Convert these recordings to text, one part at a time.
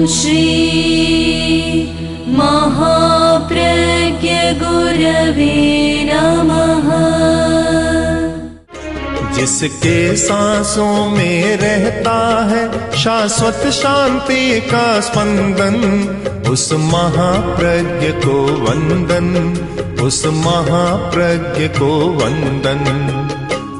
श्री महाप्रज्ञ गुरवे नमः। जिसके सांसों में रहता है शाश्वत शांति का स्पंदन, उस महाप्रज्ञ को वंदन, उस महाप्रज्ञ को वंदन।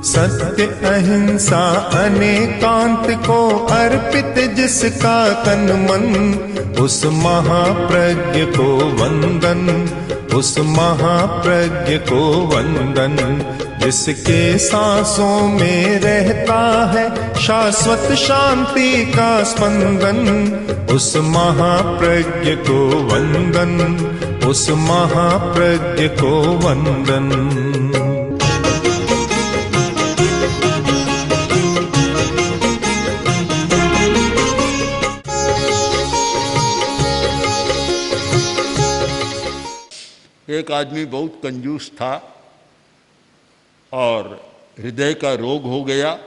सत्य अहिंसा अनेकांत को अर्पित जिसका तन मन, उस महाप्रज्ञ को वंदन, उस महाप्रज्ञ को वंदन। जिसके सांसों में रहता है शाश्वत शांति का स्पंदन, उस महाप्रज्ञ को वंदन, उस महाप्रज्ञ को वंदन। एक आदमी बहुत कंजूस था और हृदय का रोग हो गया,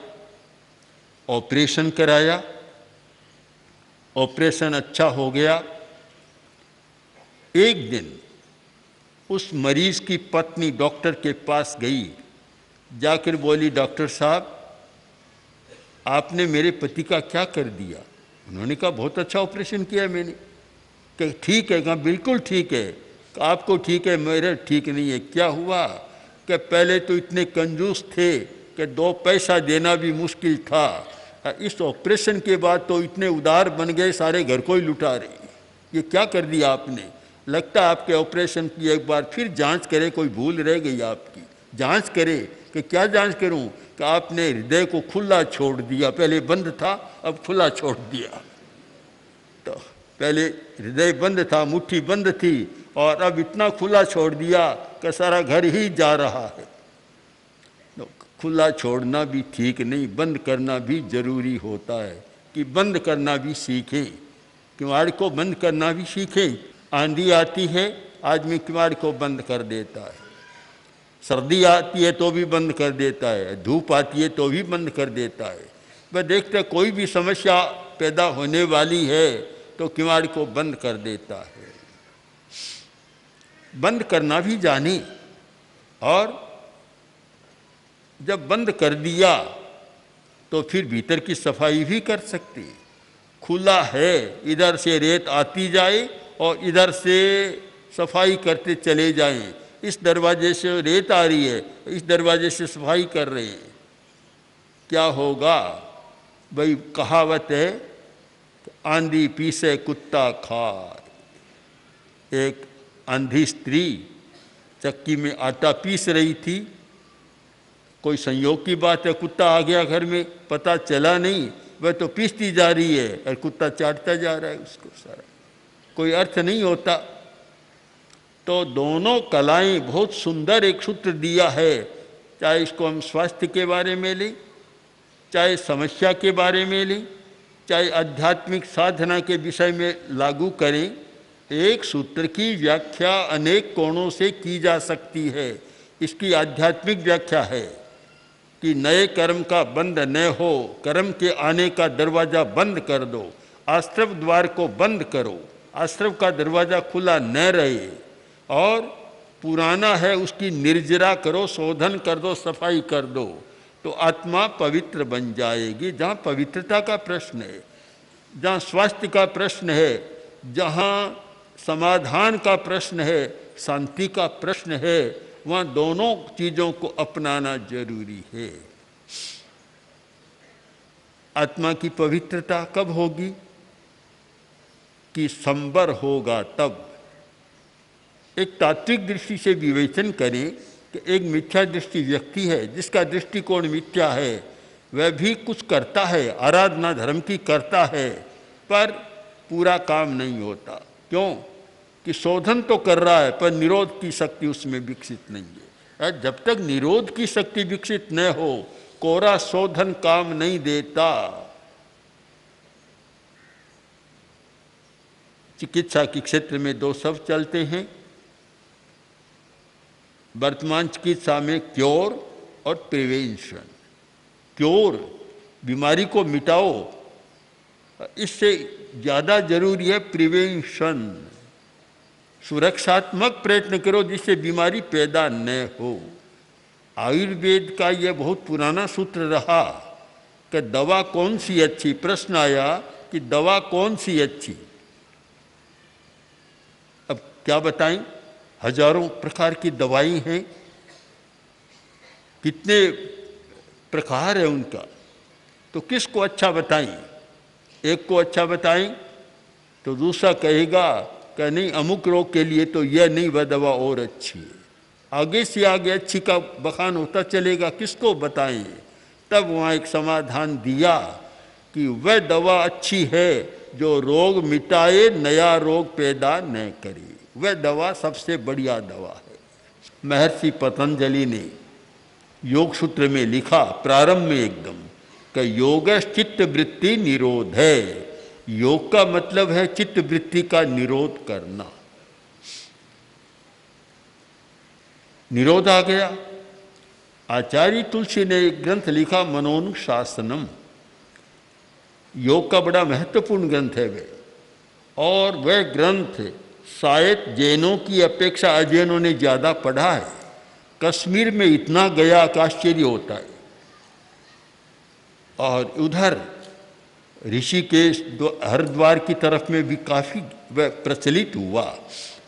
ऑपरेशन कराया, ऑपरेशन अच्छा हो गया। एक दिन उस मरीज की पत्नी डॉक्टर के पास गई, जाकर बोली, डॉक्टर साहब आपने मेरे पति का क्या कर दिया? उन्होंने कहा बहुत अच्छा ऑपरेशन किया मैंने। कि ठीक है? कहा बिल्कुल ठीक है। आपको ठीक है, मेरे ठीक नहीं है। क्या हुआ? कि पहले तो इतने कंजूस थे कि 2 पैसा देना भी मुश्किल था, इस ऑपरेशन के बाद तो इतने उदार बन गए, सारे घर को ही लुटा रहे। ये क्या कर दिया आपने? लगता है आपके ऑपरेशन की एक बार फिर जांच करें, कोई भूल रह गई आपकी। जांच करें? कि क्या जांच करूं? कि आपने हृदय को खुला छोड़ दिया, पहले बंद था अब खुला छोड़ दिया। तो पहले हृदय बंद था, मुट्ठी बंद थी, और अब इतना खुला छोड़ दिया कि सारा घर ही जा रहा है। तो खुला छोड़ना भी ठीक नहीं, बंद करना भी जरूरी होता है। कि बंद करना भी सीखें, किवाड़ को बंद करना भी सीखें। आंधी आती है, आदमी किवाड़ को बंद कर देता है। सर्दी आती है तो भी बंद कर देता है, धूप आती है तो भी बंद कर देता है। वह देखते कोई भी समस्या पैदा होने वाली है तो किवाड़ को बंद कर देता है। बंद करना भी जाने, और जब बंद कर दिया तो फिर भीतर की सफाई भी कर सकते। खुला है, इधर से रेत आती जाए और इधर से सफाई करते चले जाएं। इस दरवाजे से रेत आ रही है, इस दरवाजे से सफाई कर रहे हैं। क्या होगा भाई? कहावत है, आंधी पीसे कुत्ता खाए। एक अंधी स्त्री चक्की में आटा पीस रही थी, कोई संयोग की बात है, कुत्ता आ गया घर में, पता चला नहीं, वह तो पीसती जा रही है और कुत्ता चाटता जा रहा है उसको सारा, कोई अर्थ नहीं होता। तो दोनों कलाएं बहुत सुंदर एक सूत्र दिया है, चाहे इसको हम स्वास्थ्य के बारे में लें, चाहे समस्या के बारे में लें, चाहे आध्यात्मिक साधना के विषय में लागू करें। एक सूत्र की व्याख्या अनेक कोणों से की जा सकती है। इसकी आध्यात्मिक व्याख्या है कि नए कर्म का बंध न हो, कर्म के आने का दरवाज़ा बंद कर दो, आश्रव द्वार को बंद करो, आश्रव का दरवाज़ा खुला न रहे, और पुराना है उसकी निर्जरा करो, शोधन कर दो, सफाई कर दो, तो आत्मा पवित्र बन जाएगी। जहाँ पवित्रता का प्रश्न है, जहाँ स्वास्थ्य का प्रश्न है, जहाँ समाधान का प्रश्न है, शांति का प्रश्न है, वहाँ दोनों चीज़ों को अपनाना जरूरी है। आत्मा की पवित्रता कब होगी? कि संबर होगा तब। एक तात्विक दृष्टि से विवेचन करें कि एक मिथ्या दृष्टि व्यक्ति है, जिसका दृष्टिकोण मिथ्या है, वह भी कुछ करता है, आराधना धर्म की करता है, पर पूरा काम नहीं होता। क्यों? कि शोधन तो कर रहा है पर निरोध की शक्ति उसमें विकसित नहीं है। जब तक निरोध की शक्ति विकसित न हो, कोरा शोधन काम नहीं देता। चिकित्सा के क्षेत्र में 2 शब्द चलते हैं वर्तमान चिकित्सा में, क्योर और प्रिवेंशन। क्योर, बीमारी को मिटाओ, इससे ज़्यादा जरूरी है प्रिवेंशन, सुरक्षात्मक प्रयत्न करो जिससे बीमारी पैदा न हो। आयुर्वेद का यह बहुत पुराना सूत्र रहा कि दवा कौन सी अच्छी, प्रश्न आया कि दवा कौन सी अच्छी। अब क्या बताएं, हजारों प्रकार की दवाई हैं, कितने प्रकार है उनका, तो किसको अच्छा बताएं? एक को अच्छा बताएं तो दूसरा कहेगा कि नहीं अमुक रोग के लिए तो यह नहीं, वह दवा और अच्छी है। आगे से आगे अच्छी का बखान होता चलेगा, किसको बताएं? तब वहाँ एक समाधान दिया कि वह दवा अच्छी है जो रोग मिटाए, नया रोग पैदा न करे, वह दवा सबसे बढ़िया दवा है। महर्षि पतंजलि ने योग सूत्र में लिखा प्रारंभ में एकदम कि योग चित्त वृत्ति निरोध है। योग का मतलब है चित्त वृत्ति का निरोध करना। निरोध आ गया। आचार्य तुलसी ने एक ग्रंथ लिखा मनोनुशासनम, योग का बड़ा महत्वपूर्ण ग्रंथ है वह, और वह ग्रंथ शायद जैनों की अपेक्षा अजैनों ने ज़्यादा पढ़ा है। कश्मीर में इतना गया कि आश्चर्य होता है। और उधर ऋषिकेश हरिद्वार की तरफ में भी काफ़ी वह प्रचलित हुआ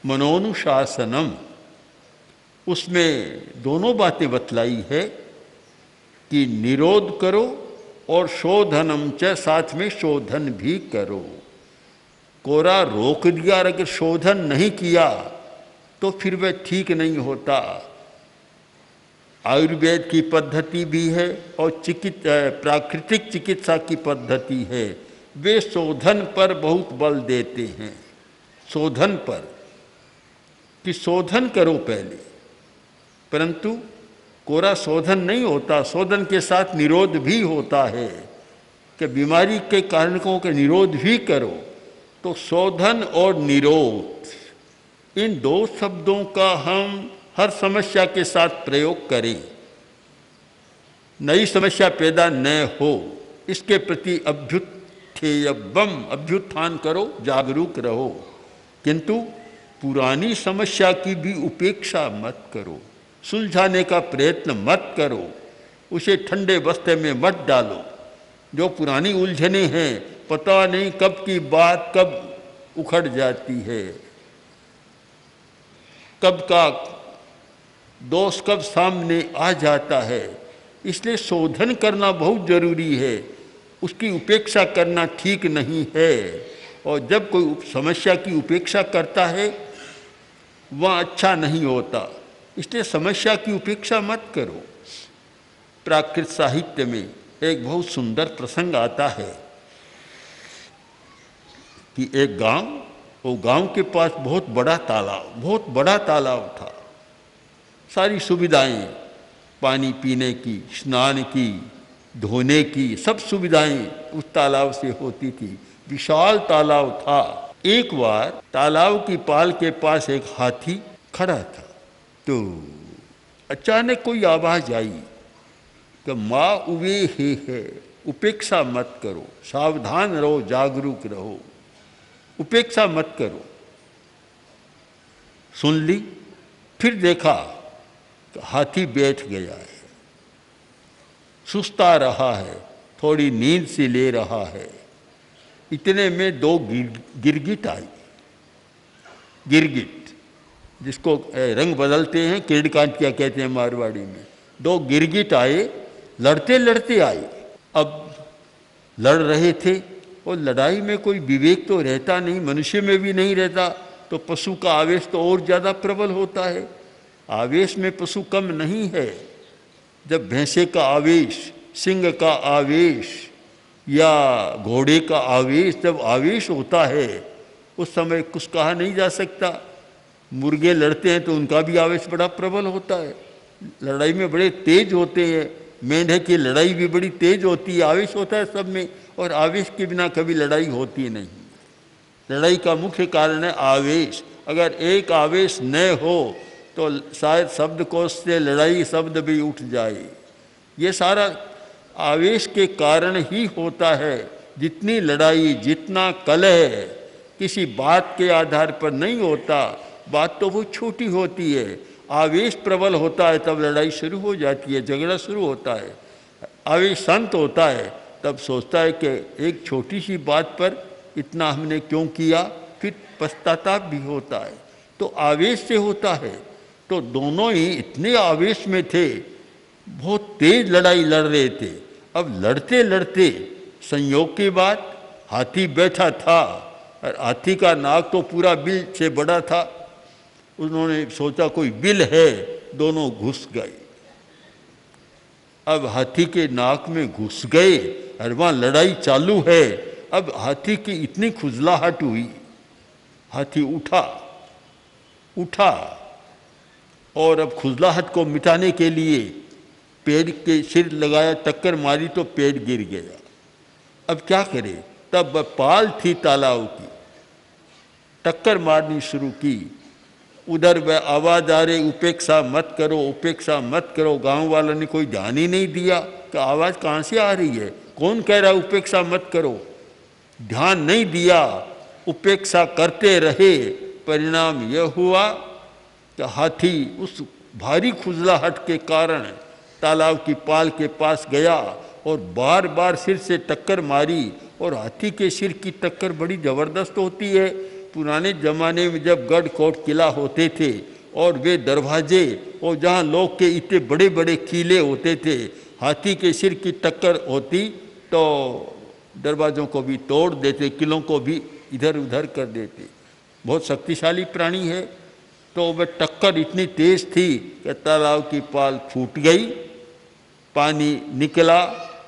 मनोनुशासनम। उसमें दोनों बातें बतलाई है कि निरोध करो और शोधनम च, साथ में शोधन भी करो। कोरा रोक दिया और अगर शोधन नहीं किया तो फिर वह ठीक नहीं होता। आयुर्वेद की पद्धति भी है और प्राकृतिक चिकित्सा की पद्धति है, वे शोधन पर बहुत बल देते हैं। शोधन पर कि शोधन करो पहले, परंतु कोरा शोधन नहीं होता, शोधन के साथ निरोध भी होता है कि बीमारी के कारणों के निरोध भी करो। तो शोधन और निरोध, इन दो शब्दों का हम हर समस्या के साथ प्रयोग करें, नई समस्या पैदा न हो, इसके प्रति अभ्युत्थान करो, जागरूक रहो। किंतु पुरानी समस्या की भी उपेक्षा मत करो, सुलझाने का प्रयत्न मत करो, उसे ठंडे बस्ते में मत डालो। जो पुरानी उलझने हैं पता नहीं कब की बात कब उखड़ जाती है, कब का दोष कब सामने आ जाता है। इसलिए शोधन करना बहुत जरूरी है, उसकी उपेक्षा करना ठीक नहीं है। और जब कोई समस्या की उपेक्षा करता है वह अच्छा नहीं होता, इसलिए समस्या की उपेक्षा मत करो। प्राकृत साहित्य में एक बहुत सुंदर प्रसंग आता है कि एक गांव, वो गांव के पास बहुत बड़ा तालाब था, सारी सुविधाएं, पानी पीने की, स्नान की, धोने की, सब सुविधाएं उस तालाब से होती थी। विशाल तालाब था। एक बार तालाब की पाल के पास एक हाथी खड़ा था, तो अचानक कोई आवाज आई कि माँ उवे है, उपेक्षा मत करो, सावधान रहो, जागरूक रहो, उपेक्षा मत करो। सुन ली, फिर देखा तो हाथी बैठ गया है, सुस्ता रहा है, थोड़ी नींद से ले रहा है। इतने में दो गिरगिट आई, गिरगिट जिसको रंग बदलते हैं, किरड़कांटिया कहते हैं मारवाड़ी में। दो गिरगिट आए, लड़ते लड़ते आए। अब लड़ रहे थे और लड़ाई में कोई विवेक तो रहता नहीं, मनुष्य में भी नहीं रहता, तो पशु का आवेश तो और ज़्यादा प्रबल होता है। आवेश में पशु कम नहीं है। जब भैंसे का आवेश, सिंह का आवेश या घोड़े का आवेश, जब आवेश होता है उस समय कुछ कहा नहीं जा सकता। मुर्गे लड़ते हैं तो उनका भी आवेश बड़ा प्रबल होता है, लड़ाई में बड़े तेज होते हैं। मेंढक की लड़ाई भी बड़ी तेज होती है, आवेश होता है सब में, और आवेश के बिना कभी लड़ाई होती नहीं। लड़ाई का मुख्य कारण है आवेश। अगर एक आवेश न हो तो शायद शब्दकोश से लड़ाई शब्द भी उठ जाए। ये सारा आवेश के कारण ही होता है। जितनी लड़ाई, जितना कलह किसी बात के आधार पर नहीं होता, बात तो वो छोटी होती है। आवेश प्रबल होता है तब लड़ाई शुरू हो जाती है, झगड़ा शुरू होता है। आवेश शांत होता है तब सोचता है कि एक छोटी सी बात पर इतना हमने क्यों किया, फिर पश्चाताप भी होता है। तो आवेश से होता है। तो दोनों ही इतने आवेश में थे, बहुत तेज लड़ाई लड़ रहे थे। अब लड़ते लड़ते संयोग की बात, हाथी बैठा था और हाथी का नाक तो पूरा बिल से बड़ा था। उन्होंने सोचा कोई बिल है, दोनों घुस गए। अब हाथी के नाक में घुस गए और वहाँ लड़ाई चालू है। अब हाथी की इतनी खुजलाहट हुई, हाथी उठा और अब खुजलाहट को मिटाने के लिए पेड़ के सिर लगाया, टक्कर मारी तो पेड़ गिर गया। अब क्या करे, तब पाल थी तालाब की, टक्कर मारनी शुरू की। उधर वह आवाज़ आ रही, उपेक्षा मत करो, उपेक्षा मत करो। गांव वालों ने कोई ध्यान ही नहीं दिया कि आवाज़ कहाँ से आ रही है, कौन कह रहा है उपेक्षा मत करो। ध्यान नहीं दिया, उपेक्षा करते रहे। परिणाम यह हुआ कि हाथी उस भारी खुजलाहट के कारण तालाब की पाल के पास गया और बार बार सिर से टक्कर मारी। और हाथी के सिर की टक्कर बड़ी ज़बरदस्त होती है। पुराने ज़माने में जब गढ़ कोट किला होते थे और वे दरवाजे और जहाँ लोग के इतने बड़े बड़े किले होते थे, हाथी के सिर की टक्कर होती तो दरवाज़ों को भी तोड़ देते, किलों को भी इधर उधर कर देते। बहुत शक्तिशाली प्राणी है। तो वह टक्कर इतनी तेज थी कि तालाब की पाल फूट गई, पानी निकला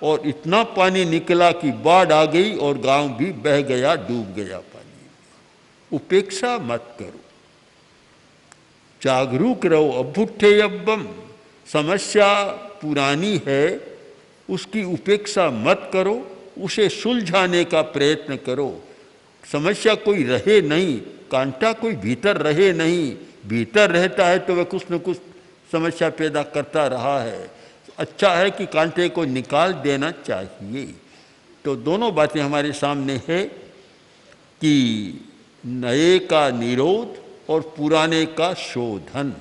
और इतना पानी निकला कि बाढ़ आ गई और गांव भी बह गया, डूब गया पानी। उपेक्षा मत करो, जागरूक रहो। अभुट्ठे अब्बम, समस्या पुरानी है, उसकी उपेक्षा मत करो, उसे सुलझाने का प्रयत्न करो। समस्या कोई रहे नहीं, कांटा कोई भीतर रहे नहीं। भीतर रहता है तो वह कुछ न कुछ समस्या पैदा करता रहा है। अच्छा है कि कांटे को निकाल देना चाहिए। तो दोनों बातें हमारे सामने है कि नए का निरोध और पुराने का शोधन।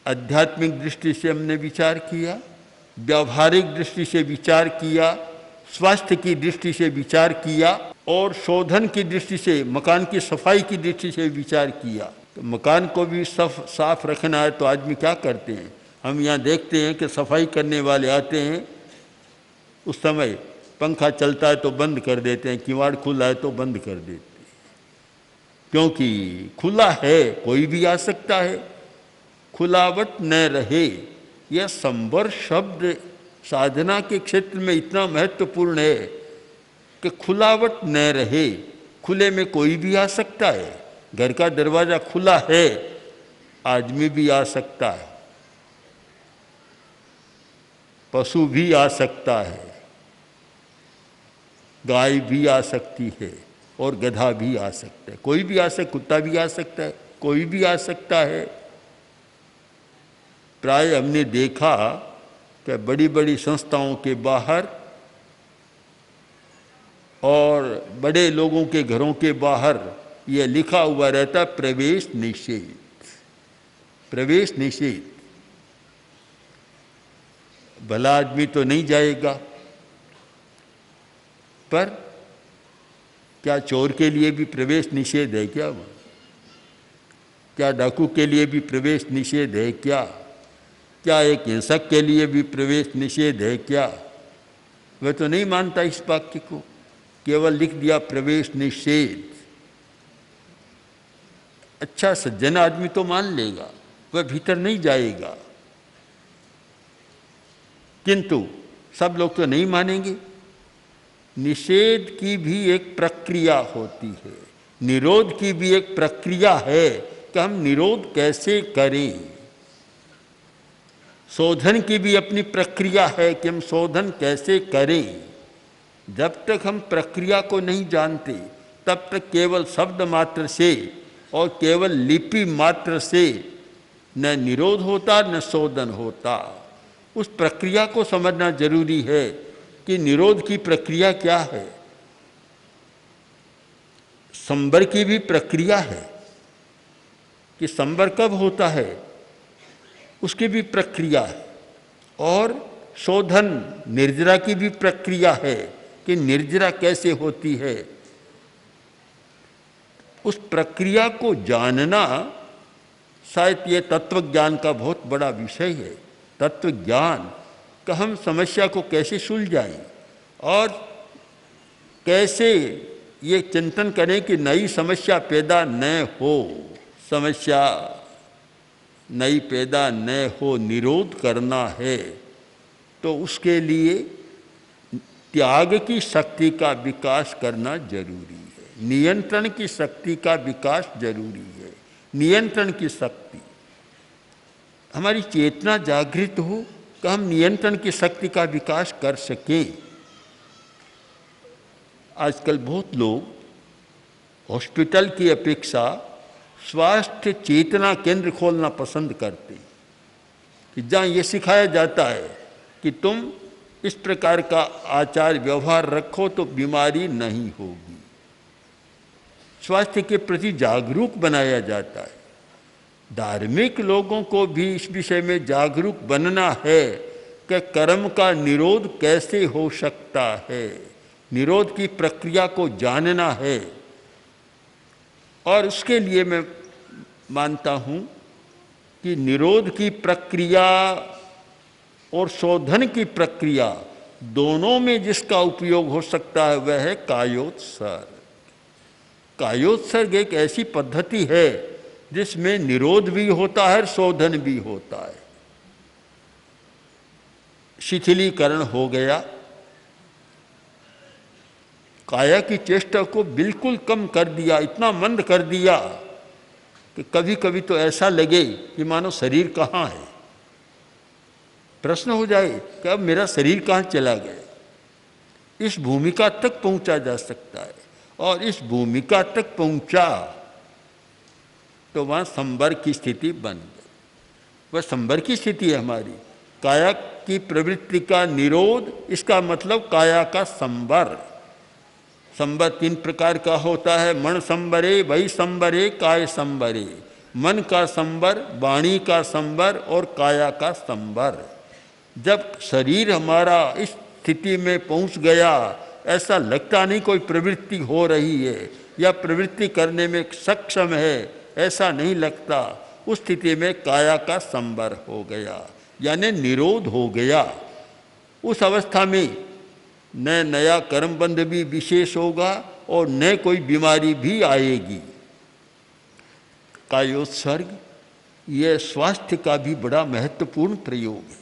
आध्यात्मिक दृष्टि से हमने विचार किया, व्यावहारिक दृष्टि से विचार किया, स्वास्थ्य की दृष्टि से विचार किया और शोधन की दृष्टि से, मकान की सफाई की दृष्टि से विचार किया। तो मकान को भी साफ रखना है तो आदमी क्या करते हैं, हम यहाँ देखते हैं कि सफाई करने वाले आते हैं, उस समय पंखा चलता है तो बंद कर देते हैं, किवाड़ खुला है तो बंद कर देते हैं, क्योंकि खुला है, कोई भी आ सकता है। खुलावट न रहे, यह संवर शब्द साधना के क्षेत्र में इतना महत्वपूर्ण है कि खुलावट न रहे। खुले में कोई भी आ सकता है, घर का दरवाज़ा खुला है, आदमी भी आ सकता है, पशु भी आ सकता है, गाय भी आ सकती है और गधा भी आ सकता है, कोई भी आ सकता, कुत्ता भी आ सकता है, कोई भी आ सकता है। प्राय हमने देखा कि बड़ी बड़ी संस्थाओं के बाहर और बड़े लोगों के घरों के बाहर यह लिखा हुआ रहता, प्रवेश निषेध, प्रवेश निषेध। भला आदमी तो नहीं जाएगा, पर क्या चोर के लिए भी प्रवेश निषेध है क्या? क्या डाकू के लिए भी प्रवेश निषेध है क्या? क्या एक हिंसक के लिए भी प्रवेश निषेध है क्या? वह तो नहीं मानता इस वाक्य को, केवल लिख दिया प्रवेश निषेध। अच्छा सज्जन आदमी तो मान लेगा, वह भीतर नहीं जाएगा, किंतु सब लोग तो नहीं मानेंगे। निषेध की भी एक प्रक्रिया होती है, निरोध की भी एक प्रक्रिया है कि हम निरोध कैसे करें। शोधन की भी अपनी प्रक्रिया है कि हम शोधन कैसे करें। जब तक हम प्रक्रिया को नहीं जानते तब तक केवल शब्द मात्र से और केवल लिपि मात्र से न निरोध होता न शोधन होता। उस प्रक्रिया को समझना जरूरी है कि निरोध की प्रक्रिया क्या है। संबर की भी प्रक्रिया है कि संबर कब होता है, उसकी भी प्रक्रिया है। और शोधन निर्जरा की भी प्रक्रिया है कि निर्जरा कैसे होती है। उस प्रक्रिया को जानना शायद ये तत्व ज्ञान का बहुत बड़ा विषय है। तत्व ज्ञान का हम समस्या को कैसे सुलझाएं और कैसे ये चिंतन करें कि नई समस्या पैदा न हो, समस्या नई पैदा न हो, निरोध करना है, तो उसके लिए त्याग की शक्ति का विकास करना जरूरी है, नियंत्रण की शक्ति का विकास जरूरी है। नियंत्रण की शक्ति, हमारी चेतना जागृत हो कि हम नियंत्रण की शक्ति का विकास कर सकें। आजकल बहुत लोग हॉस्पिटल की अपेक्षा स्वास्थ्य चेतना केंद्र खोलना पसंद करते हैं कि जहाँ ये सिखाया जाता है कि तुम इस प्रकार का आचार व्यवहार रखो तो बीमारी नहीं होगी। स्वास्थ्य के प्रति जागरूक बनाया जाता है। धार्मिक लोगों को भी इस विषय में जागरूक बनना है कि कर्म का निरोध कैसे हो सकता है, निरोध की प्रक्रिया को जानना है। और उसके लिए मैं मानता हूँ कि निरोध की प्रक्रिया और शोधन की प्रक्रिया दोनों में जिसका उपयोग हो सकता है वह है कायोत्सर्ग। कायोत्सर्ग एक ऐसी पद्धति है जिसमें निरोध भी होता है, शोधन भी होता है। शिथिलीकरण हो गया, काया की चेष्टा को बिल्कुल कम कर दिया, इतना मंद कर दिया कि कभी कभी तो ऐसा लगे कि मानो शरीर कहाँ है। प्रश्न हो जाए कि अब मेरा शरीर कहाँ चला गया। इस भूमिका तक पहुंचा जा सकता है, और इस भूमिका तक पहुंचा तो वहाँ संबर की स्थिति बन गई। वह संबर की स्थिति है हमारी। काया की प्रवृत्ति का निरोध, इसका मतलब काया का संबर। संबर 3 प्रकार का होता है, मन संबरे, वही संबरे, काय संबरे। मन का संबर, वाणी का संबर और काया का संबर। जब शरीर हमारा इस स्थिति में पहुंच गया, ऐसा लगता नहीं कोई प्रवृत्ति हो रही है या प्रवृत्ति करने में सक्षम है, ऐसा नहीं लगता। उस स्थिति में काया का संबर हो गया, यानी निरोध हो गया। उस अवस्था में न नया कर्मबंध भी विशेष होगा और न कोई बीमारी भी आएगी। कायोत्सर्ग यह स्वास्थ्य का भी बड़ा महत्वपूर्ण प्रयोग है।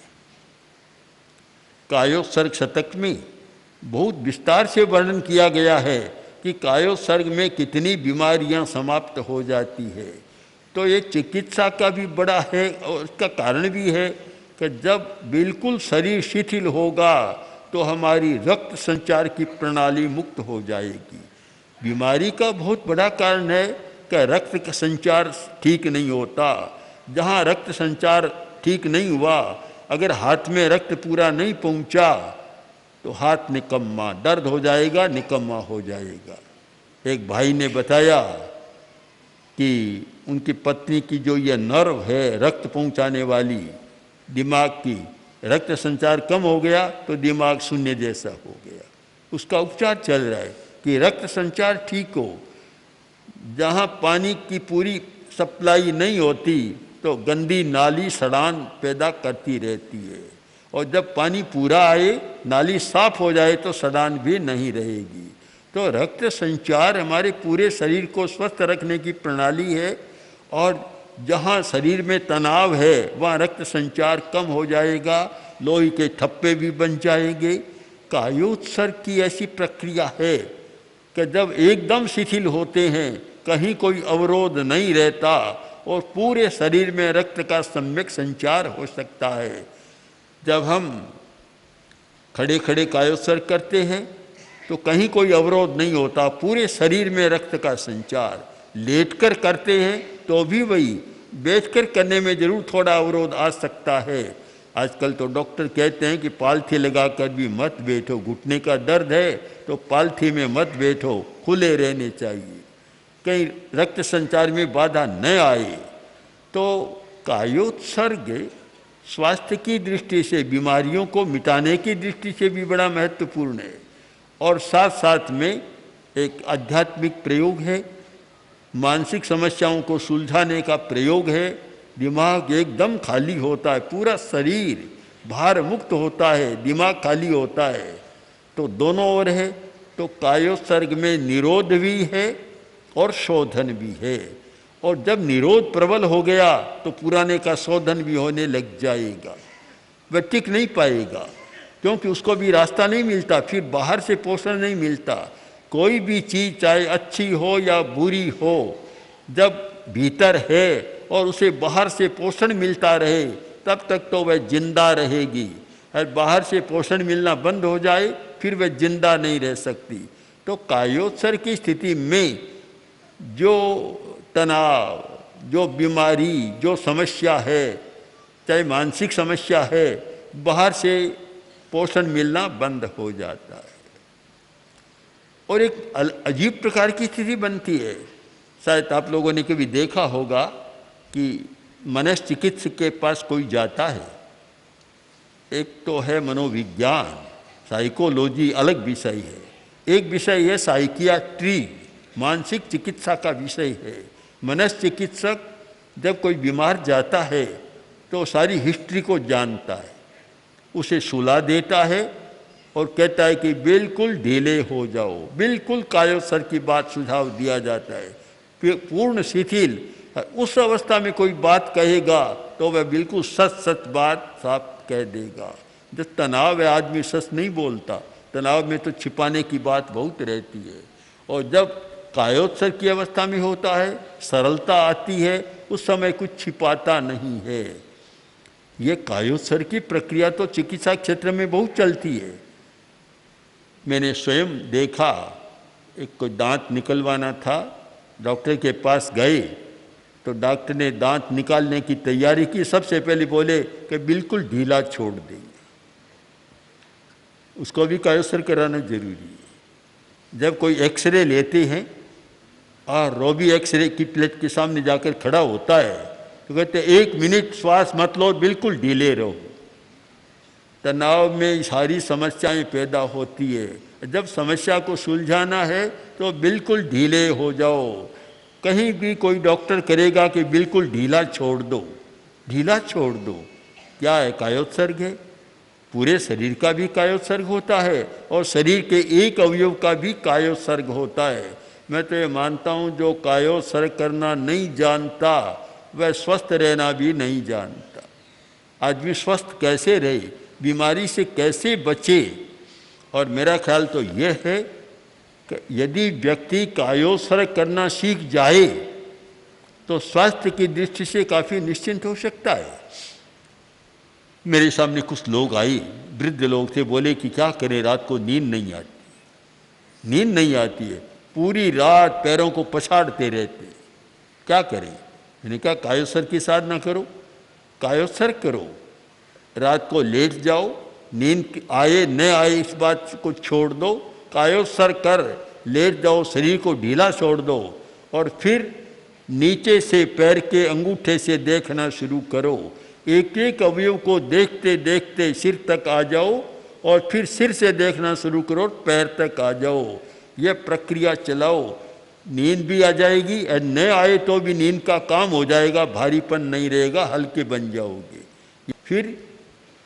कायोत्सर्ग शतक में बहुत विस्तार से वर्णन किया गया है कि कायोत्सर्ग में कितनी बीमारियां समाप्त हो जाती है। तो ये चिकित्सा का भी बड़ा है और इसका कारण भी है कि जब बिल्कुल शरीर शिथिल होगा तो हमारी रक्त संचार की प्रणाली मुक्त हो जाएगी। बीमारी का बहुत बड़ा कारण है कि रक्त का संचार ठीक नहीं होता। जहाँ रक्त संचार ठीक नहीं हुआ, अगर हाथ में रक्त पूरा नहीं पहुँचा तो हाथ निकम्मा, दर्द हो जाएगा, निकम्मा हो जाएगा। एक भाई ने बताया कि उनकी पत्नी की जो ये नर्व है रक्त पहुँचाने वाली दिमाग की, रक्त संचार कम हो गया तो दिमाग शून्य जैसा हो गया। उसका उपचार चल रहा है कि रक्त संचार ठीक हो। जहाँ पानी की पूरी सप्लाई नहीं होती तो गंदी नाली सड़ान पैदा करती रहती है, और जब पानी पूरा आए, नाली साफ हो जाए तो सड़ान भी नहीं रहेगी। तो रक्त संचार हमारे पूरे शरीर को स्वस्थ रखने की प्रणाली है, और जहाँ शरीर में तनाव है वहाँ रक्त संचार कम हो जाएगा, लोहे के ठप्पे भी बन जाएंगे। कायोत्सर्ग की ऐसी प्रक्रिया है कि जब एकदम शिथिल होते हैं, कहीं कोई अवरोध नहीं रहता और पूरे शरीर में रक्त का सम्यक संचार हो सकता है। जब हम खड़े खड़े कायोत्सर्ग करते हैं तो कहीं कोई अवरोध नहीं होता, पूरे शरीर में रक्त का संचार। लेटकर करते हैं तो भी वही, बैठकर करने में जरूर थोड़ा अवरोध आ सकता है। आजकल तो डॉक्टर कहते हैं कि पालथी लगाकर भी मत बैठो, घुटने का दर्द है तो पालथी में मत बैठो, खुले रहने चाहिए। कहीं रक्त संचार में बाधा न आए। तो कायोत्सर्ग स्वास्थ्य की दृष्टि से, बीमारियों को मिटाने की दृष्टि से भी बड़ा महत्वपूर्ण है और साथ साथ में एक आध्यात्मिक प्रयोग है, मानसिक समस्याओं को सुलझाने का प्रयोग है। दिमाग एकदम खाली होता है, पूरा शरीर भार मुक्त होता है, दिमाग खाली होता है। तो दोनों ओर है। तो कायोत्सर्ग में निरोध भी है और शोधन भी है। और जब निरोध प्रबल हो गया तो पुराने का शोधन भी होने लग जाएगा। वह टिक नहीं पाएगा क्योंकि उसको भी रास्ता नहीं मिलता, फिर बाहर से पोषण नहीं मिलता। कोई भी चीज़ चाहे अच्छी हो या बुरी हो, जब भीतर है और उसे बाहर से पोषण मिलता रहे तब तक तो वह जिंदा रहेगी। और बाहर से पोषण मिलना बंद हो जाए फिर वह जिंदा नहीं रह सकती। तो कायोत्सर्ग की स्थिति में जो तनाव, जो बीमारी, जो समस्या है, चाहे मानसिक समस्या है, बाहर से पोषण मिलना बंद हो जाता है और एक अजीब प्रकार की स्थिति बनती है। शायद आप लोगों ने कभी देखा होगा कि मनोचिकित्सक के पास कोई जाता है। एक तो है मनोविज्ञान, साइकोलॉजी अलग विषय है। एक विषय है साइकियाट्री, मानसिक चिकित्सा का विषय है। मनोचिकित्सक जब कोई बीमार जाता है तो सारी हिस्ट्री को जानता है, उसे सुला देता है और कहता है कि बिल्कुल ढीले हो जाओ। बिल्कुल कायोत्सर्ग की बात सुझाव दिया जाता है, पूर्ण शिथिल। उस अवस्था में कोई बात कहेगा तो वह बिल्कुल सच सच बात साफ कह देगा। जब तनाव है आदमी सच नहीं बोलता, तनाव में तो छिपाने की बात बहुत रहती है। और जब कायोत्सर्ग की अवस्था में होता है, सरलता आती है, उस समय कुछ छिपाता नहीं है। ये कायोत्सर्ग की प्रक्रिया तो चिकित्सा क्षेत्र में बहुत चलती है। मैंने स्वयं देखा, एक को दांत निकलवाना था, डॉक्टर के पास गए तो डॉक्टर ने दांत निकालने की तैयारी की। सबसे पहले बोले कि बिल्कुल ढीला छोड़ देंगे, उसको भी कायोत्सर्ग कराना जरूरी है। जब कोई एक्सरे लेते हैं और रोबी एक्सरे की प्लेट के सामने जाकर खड़ा होता है तो कहते 1 मिनट श्वास मत लो, बिल्कुल ढीले रहो। तनाव में सारी समस्याएं पैदा होती है। जब समस्या को सुलझाना है तो बिल्कुल ढीले हो जाओ। कहीं भी कोई डॉक्टर करेगा कि बिल्कुल ढीला छोड़ दो, ढीला छोड़ दो, क्या है? कायोत्सर्ग है। पूरे शरीर का भी कायोत्सर्ग होता है और शरीर के एक अवयव का भी कायोत्सर्ग होता है। मैं तो ये मानता हूँ जो कायोत्सर्ग करना नहीं जानता वह स्वस्थ रहना भी नहीं जानता। आदमी स्वस्थ कैसे रहे, बीमारी से कैसे बचे? और मेरा ख्याल तो यह है कि यदि व्यक्ति कायोत्सर्ग करना सीख जाए तो स्वास्थ्य की दृष्टि से काफ़ी निश्चिंत हो सकता है। मेरे सामने कुछ लोग आए, वृद्ध लोग थे, बोले कि क्या करें, रात को नींद नहीं आती, नींद नहीं आती है, पूरी रात पैरों को पछाड़ते रहते, क्या करें? मैंने कहा कायोत्सर्ग की साधना करो, कायोत्सर्ग करो, रात को लेट जाओ, नींद आए न आए इस बात को छोड़ दो, कायोत्सर्ग कर, लेट जाओ, शरीर को ढीला छोड़ दो और फिर नीचे से पैर के अंगूठे से देखना शुरू करो। एक एक अवयव को देखते देखते सिर तक आ जाओ और फिर सिर से देखना शुरू करो, पैर तक आ जाओ। यह प्रक्रिया चलाओ, नींद भी आ जाएगी और न आए तो भी नींद का काम हो जाएगा, भारीपन नहीं रहेगा, हल्के बन जाओगे। फिर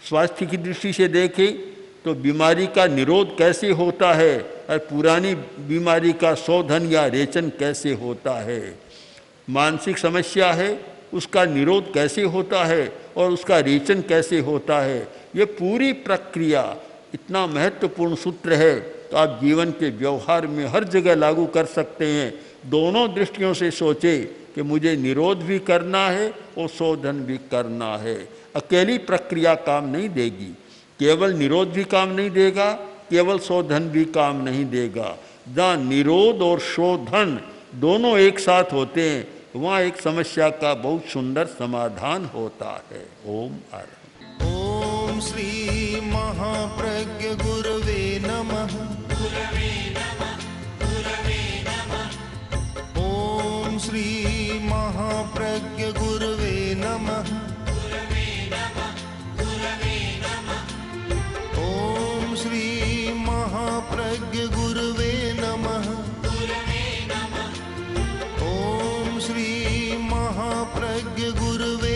स्वास्थ्य की दृष्टि से देखें तो बीमारी का निरोध कैसे होता है और पुरानी बीमारी का शोधन या रेचन कैसे होता है। मानसिक समस्या है उसका निरोध कैसे होता है और उसका रेचन कैसे होता है। ये पूरी प्रक्रिया इतना महत्वपूर्ण सूत्र है तो आप जीवन के व्यवहार में हर जगह लागू कर सकते हैं। दोनों दृष्टियों से सोचे कि मुझे निरोध भी करना है और शोधन भी करना है। अकेली प्रक्रिया काम नहीं देगी, केवल निरोध भी काम नहीं देगा, केवल शोधन भी काम नहीं देगा। जहाँ निरोध और शोधन दोनों एक साथ होते हैं वहाँ एक समस्या का बहुत सुंदर समाधान होता है। ओम आर ओम श्री महाप्रज्ञ गुरवे नमः। ओम महाप्रज्ञ गुरवे नमः। ओम श्री महाप्रज्ञ गुरवे नमः। ओम श्री महाप्रज्ञ गुरवे